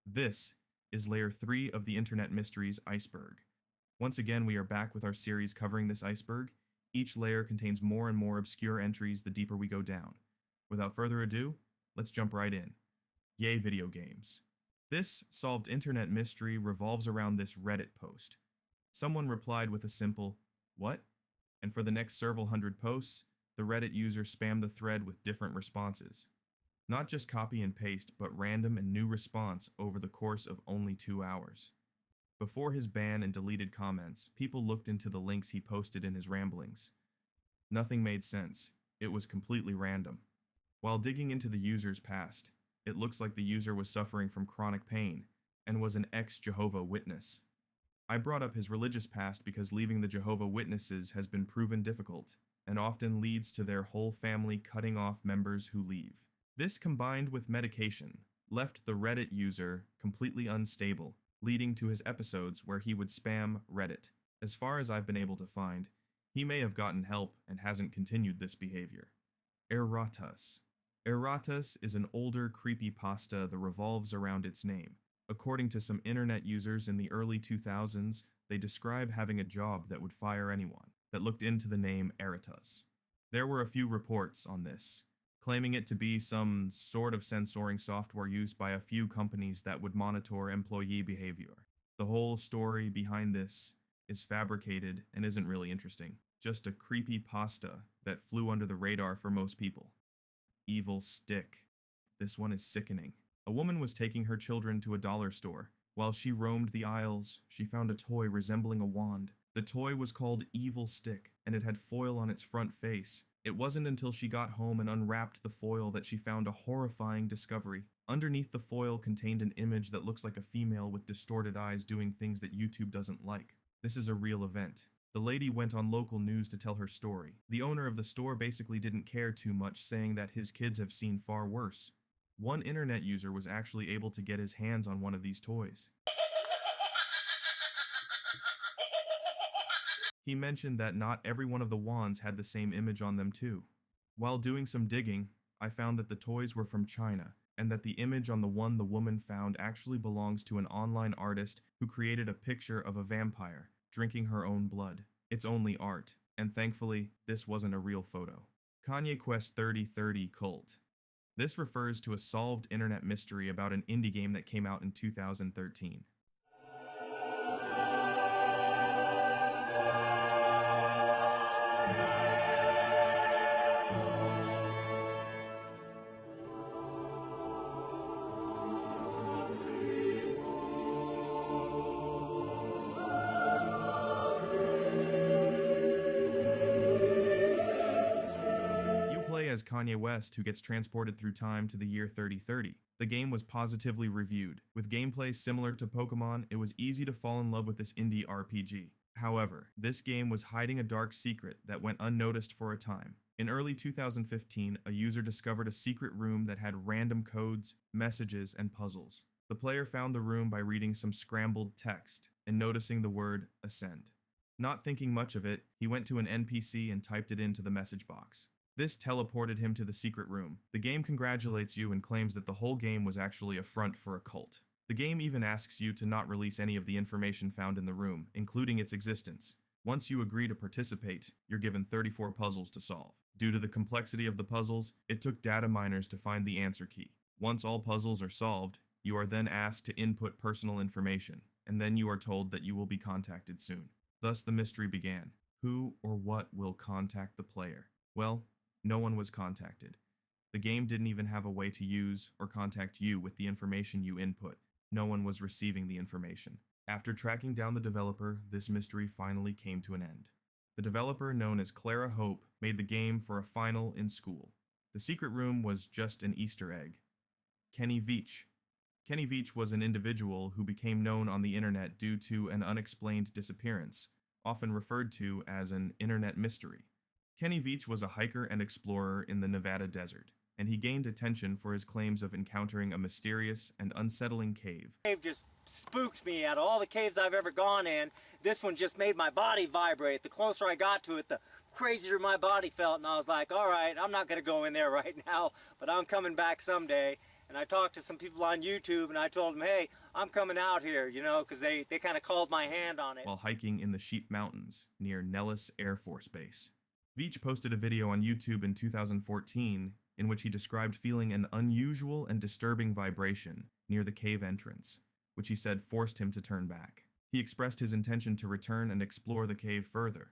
This is Layer 3 of the Internet Mysteries Iceberg. Once again, we are back with our series covering this iceberg. Each layer contains more and more obscure entries the deeper we go down. Without further ado, let's jump right in. Yay video games. This solved internet mystery revolves around this Reddit post. Someone replied with a simple, "What?" And for the next several hundred posts, the Reddit user spammed the thread with different responses. Not just copy and paste, but random and new response over the course of only 2 hours. Before his ban and deleted comments, people looked into the links he posted in his ramblings. Nothing made sense. It was completely random. While digging into the user's past, it looks like the user was suffering from chronic pain and was an ex-Jehovah Witness. I brought up his religious past because leaving the Jehovah Witnesses has been proven difficult and often leads to their whole family cutting off members who leave. This, combined with medication, left the Reddit user completely unstable, leading to his episodes where he would spam Reddit. As far as I've been able to find, he may have gotten help and hasn't continued this behavior. Erratus. Erratus is an older creepypasta that revolves around its name. According to some internet users in the early 2000s, they describe having a job that would fire anyone that looked into the name Erratus. There were a few reports on this, claiming it to be some sort of censoring software used by a few companies that would monitor employee behavior. The whole story behind this is fabricated and isn't really interesting. Just a creepy pasta that flew under the radar for most people. Evil Stick. This one is sickening. A woman was taking her children to a dollar store. While she roamed the aisles, she found a toy resembling a wand. The toy was called Evil Stick, and it had foil on its front face. It wasn't until she got home and unwrapped the foil that she found a horrifying discovery. Underneath the foil contained an image that looks like a female with distorted eyes doing things that YouTube doesn't like. This is a real event. The lady went on local news to tell her story. The owner of the store basically didn't care too much, saying that his kids have seen far worse. One internet user was actually able to get his hands on one of these toys. He mentioned that not every one of the wands had the same image on them too. While doing some digging, I found that the toys were from China, and that the image on the one the woman found actually belongs to an online artist who created a picture of a vampire drinking her own blood. It's only art, and thankfully, this wasn't a real photo. Kanye Quest 3030 Cult. This refers to a solved internet mystery about an indie game that came out in 2013. As Kanye West, who gets transported through time to the year 3030. The game was positively reviewed. With gameplay similar to Pokemon, it was easy to fall in love with this indie RPG. However, this game was hiding a dark secret that went unnoticed for a time. In early 2015, a user discovered a secret room that had random codes, messages, and puzzles. The player found the room by reading some scrambled text and noticing the word "Ascend." Not thinking much of it, he went to an NPC and typed it into the message box. This teleported him to the secret room. The game congratulates you and claims that the whole game was actually a front for a cult. The game even asks you to not release any of the information found in the room, including its existence. Once you agree to participate, you're given 34 puzzles to solve. Due to the complexity of the puzzles, it took data miners to find the answer key. Once all puzzles are solved, you are then asked to input personal information, and then you are told that you will be contacted soon. Thus the mystery began. Who or what will contact the player? Well, no one was contacted. The game didn't even have a way to use or contact you with the information you input. No one was receiving the information. After tracking down the developer, this mystery finally came to an end. The developer, known as Clara Hope, made the game for a final in school. The secret room was just an Easter egg. Kenny Veach. Kenny Veach was an individual who became known on the internet due to an unexplained disappearance, often referred to as an internet mystery. Kenny Veach was a hiker and explorer in the Nevada desert, and he gained attention for his claims of encountering a mysterious and unsettling cave. Cave just spooked me. Out of all the caves I've ever gone in, this one just made my body vibrate. The closer I got to it, the crazier my body felt, and I was like, all right, I'm not going to go in there right now, but I'm coming back someday. And I talked to some people on YouTube, and I told them, hey, I'm coming out here, you know, because they kind of called my hand on it. While hiking in the Sheep Mountains near Nellis Air Force Base. Veach posted a video on YouTube in 2014 in which he described feeling an unusual and disturbing vibration near the cave entrance, which he said forced him to turn back. He expressed his intention to return and explore the cave further,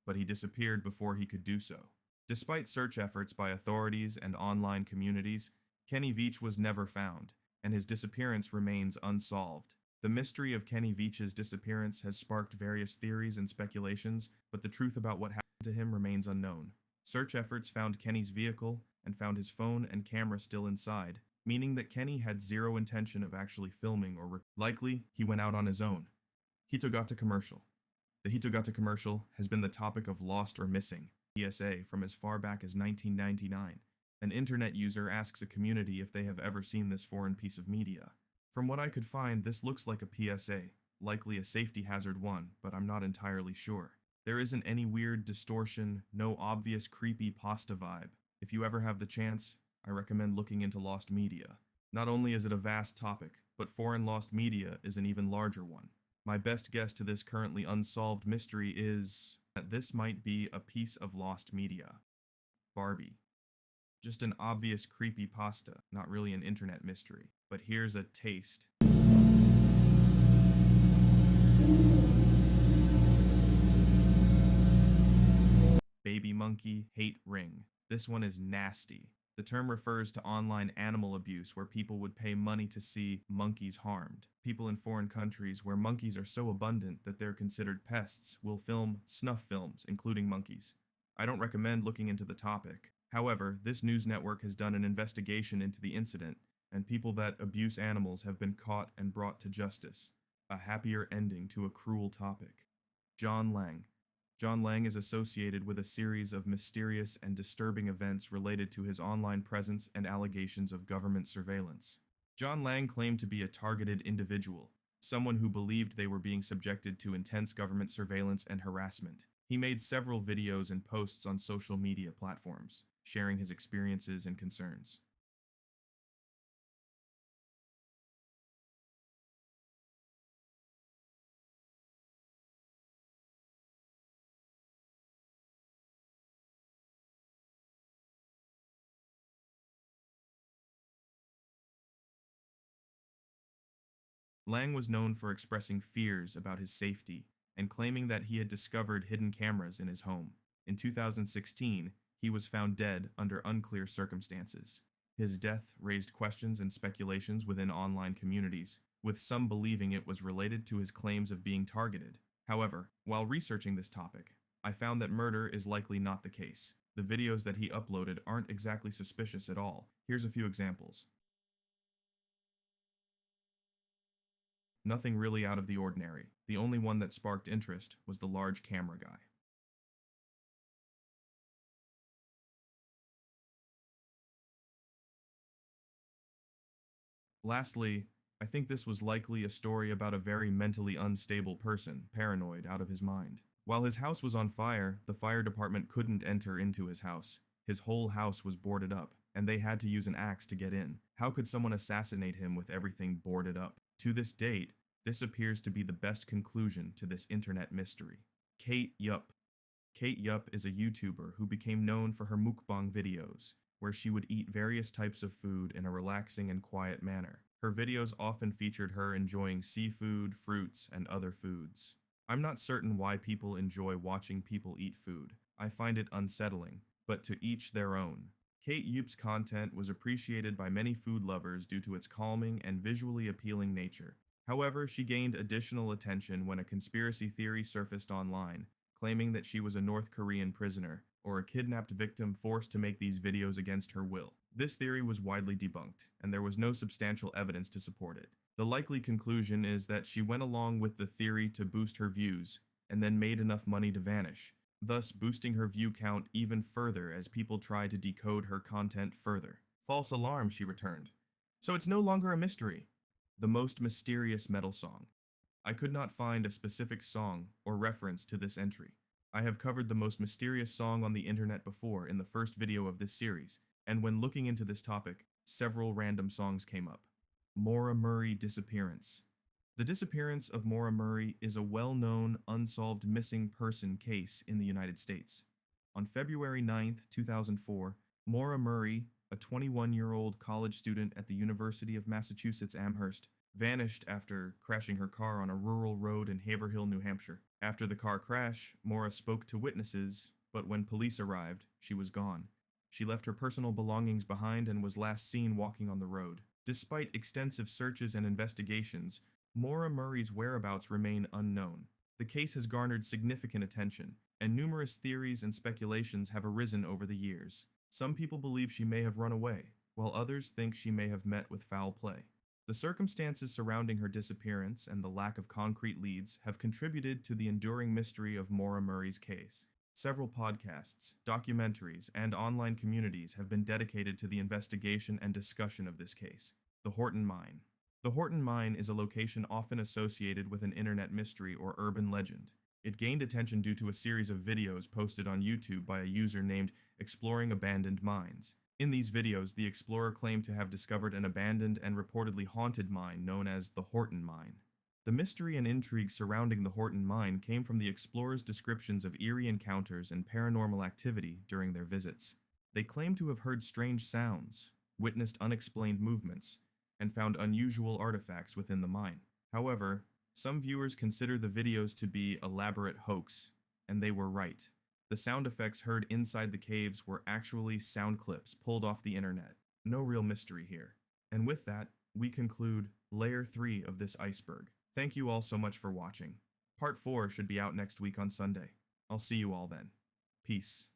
but he disappeared before he could do so. Despite search efforts by authorities and online communities, Kenny Veach was never found, and his disappearance remains unsolved. The mystery of Kenny Veach's disappearance has sparked various theories and speculations, but the truth about what happened to him remains unknown. Search efforts found Kenny's vehicle and found his phone and camera still inside, meaning that Kenny had zero intention of actually filming or likely he went out on his own. Hitogata commercial. The Hitogata commercial has been the topic of Lost or Missing PSA from as far back as 1999. An internet user asks a community if they have ever seen this foreign piece of media. From what I could find, this looks like a PSA, likely a safety hazard one, but I'm not entirely sure. There isn't any weird distortion, no obvious creepy pasta vibe. If you ever have the chance, I recommend looking into lost media. Not only is it a vast topic, but foreign lost media is an even larger one. My best guess to this currently unsolved mystery is that this might be a piece of lost media. Barbie. Just an obvious creepy pasta, not really an internet mystery. But here's a taste. Baby monkey hate ring. This one is nasty. The term refers to online animal abuse where people would pay money to see monkeys harmed. People in foreign countries where monkeys are so abundant that they're considered pests will film snuff films, including monkeys. I don't recommend looking into the topic. However, this news network has done an investigation into the incident, and people that abuse animals have been caught and brought to justice. A happier ending to a cruel topic. John Lang. John Lang is associated with a series of mysterious and disturbing events related to his online presence and allegations of government surveillance. John Lang claimed to be a targeted individual, someone who believed they were being subjected to intense government surveillance and harassment. He made several videos and posts on social media platforms, sharing his experiences and concerns. Lang was known for expressing fears about his safety and claiming that he had discovered hidden cameras in his home. In 2016, he was found dead under unclear circumstances. His death raised questions and speculations within online communities, with some believing it was related to his claims of being targeted. However, while researching this topic, I found that murder is likely not the case. The videos that he uploaded aren't exactly suspicious at all. Here's a few examples. Nothing really out of the ordinary. The only one that sparked interest was the large camera guy. Lastly, I think this was likely a story about a very mentally unstable person, paranoid out of his mind. While his house was on fire, the fire department couldn't enter into his house. His whole house was boarded up, and they had to use an axe to get in. How could someone assassinate him with everything boarded up? To this date, this appears to be the best conclusion to this internet mystery. Kate Yup. Kate Yup is a YouTuber who became known for her mukbang videos, where she would eat various types of food in a relaxing and quiet manner. Her videos often featured her enjoying seafood, fruits, and other foods. I'm not certain why people enjoy watching people eat food. I find it unsettling, but to each their own. Kate Yup's content was appreciated by many food lovers due to its calming and visually appealing nature. However, she gained additional attention when a conspiracy theory surfaced online, claiming that she was a North Korean prisoner or a kidnapped victim forced to make these videos against her will. This theory was widely debunked, and there was no substantial evidence to support it. The likely conclusion is that she went along with the theory to boost her views, and then made enough money to vanish, thus boosting her view count even further as people tried to decode her content further. False alarm, she returned. So it's no longer a mystery. The most mysterious metal song. I could not find a specific song or reference to this entry. I have covered the most mysterious song on the internet before in the first video of this series, and when looking into this topic, several random songs came up. Maura Murray disappearance. The disappearance of Maura Murray is a well-known, unsolved missing person case in the United States. On February 9, 2004, Maura Murray, a 21-year-old college student at the University of Massachusetts Amherst, vanished after crashing her car on a rural road in Haverhill, New Hampshire. After the car crash, Maura spoke to witnesses, but when police arrived, she was gone. She left her personal belongings behind and was last seen walking on the road. Despite extensive searches and investigations, Maura Murray's whereabouts remain unknown. The case has garnered significant attention, and numerous theories and speculations have arisen over the years. Some people believe she may have run away, while others think she may have met with foul play. The circumstances surrounding her disappearance and the lack of concrete leads have contributed to the enduring mystery of Maura Murray's case. Several podcasts, documentaries, and online communities have been dedicated to the investigation and discussion of this case. The Horton Mine. The Horton Mine is a location often associated with an internet mystery or urban legend. It gained attention due to a series of videos posted on YouTube by a user named Exploring Abandoned Mines. In these videos, the explorer claimed to have discovered an abandoned and reportedly haunted mine known as the Horton Mine. The mystery and intrigue surrounding the Horton Mine came from the explorers' descriptions of eerie encounters and paranormal activity during their visits. They claimed to have heard strange sounds, witnessed unexplained movements, and found unusual artifacts within the mine. However, some viewers consider the videos to be elaborate hoax, and they were right. The sound effects heard inside the caves were actually sound clips pulled off the internet. No real mystery here. And with that, we conclude Layer 3 of this iceberg. Thank you all so much for watching. Part 4 should be out next week on Sunday. I'll see you all then. Peace.